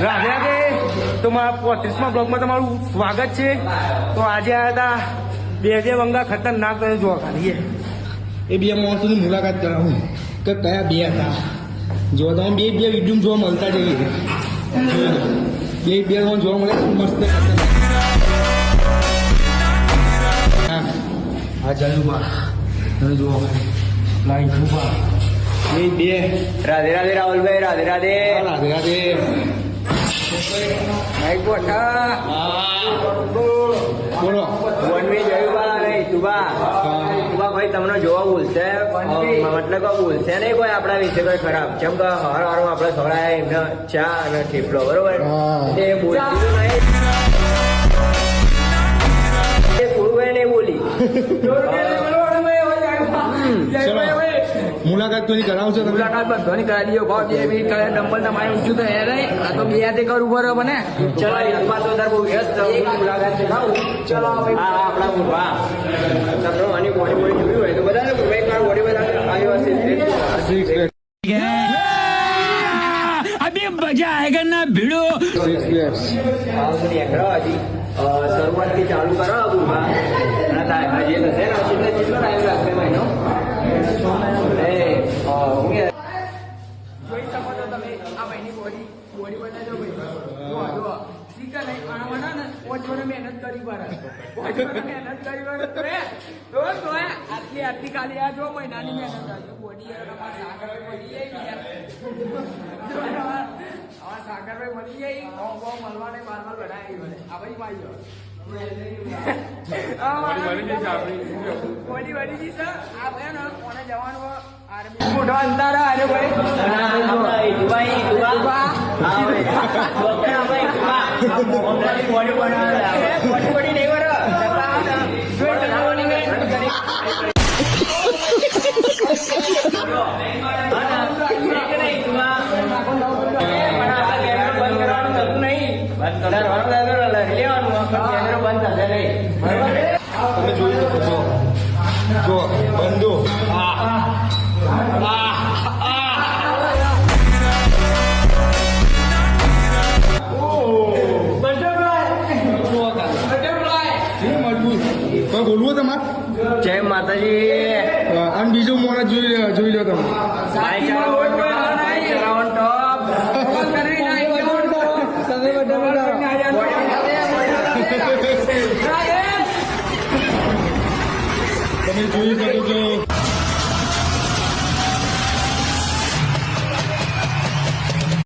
રાધે રાધે. તો મારા 35મા બ્લોગમાં તમારું સ્વાગત છે. તો આજે આવ્યા હતા બે વંગા ખતરનાક જોવા ખાલી એ બે માણસોની મુલાકાત કરાવું કે કયા બે હતા. જો તમે બે વિડીયો જોવા મળતા જઈએ બે જોવા મળે મસ્ત. હા જલુબા તમે જુઓ લાઈન જુબા બે. રાધે રાધે રાહુલભાઈ. રાધે રાધે. રાધે રાધે. બોલો વનવી જયુબા નહીં તુબા. તુબા ભાઈ તમને જોવા બોલશે મતલબ બોલશે નહીં કોઈ આપણા વિશે કોઈ ખરાબ. જેમ કે હર હર આપણે ખવડાય એમને ચા અને ઠેપલો બરોબર એ બોલતું નહીં. એ થોડું નહીં બોલી. મુલાકાત તો કરાવશો તમે? મુલાકાત બધાની કરાવી દો. ભાવ 2 મિનિટ કરે નંબર તમારે ઊંચું તો હે નહીં. આ તો બે હાથે કરવું બરોબર ને. ચલો એમાં તો તાર બહુ વ્યસ્ત મુલાકાત ચલાવું. ચલો હા આપણા બુરવા તમને આની બોડી જોયું હોય તો બધાને ભાઈ મારું બોડી બધા આવ્યો હશે. અભી મજા આયેગા ના ભીડો. શરૂઆતથી ચાલુ કરો બુરવા. હજી થશે ને કેટલો ટાઈમ લાગશે મહિનો? જોઈ શકો છો તમે આ ભાઈની બોડી બનાવજો ભાઈ. જો શીખે નહીં આના બના ને ઓછોને મહેનત કરી પડે. મહેનત કરી પડે તો આટલી ખાલી આ જો મહિનાની મહેનત આવી બોડી સાગરભાઈ મળી જાય મળવા નહીં બાર બનાવી આ ભાઈ પાઈ બોડી વળી જઈશ. આ બેન કોને જવાનું મોટો અંતર અરે ભાઈ બોડી નહીં તમે જોઈ શકો છો. જો બંધો બોલવું તમારે? જય માતાજી. અને બીજું મોડે જોઈ લો તમે. તમે જોઈ શકો છો.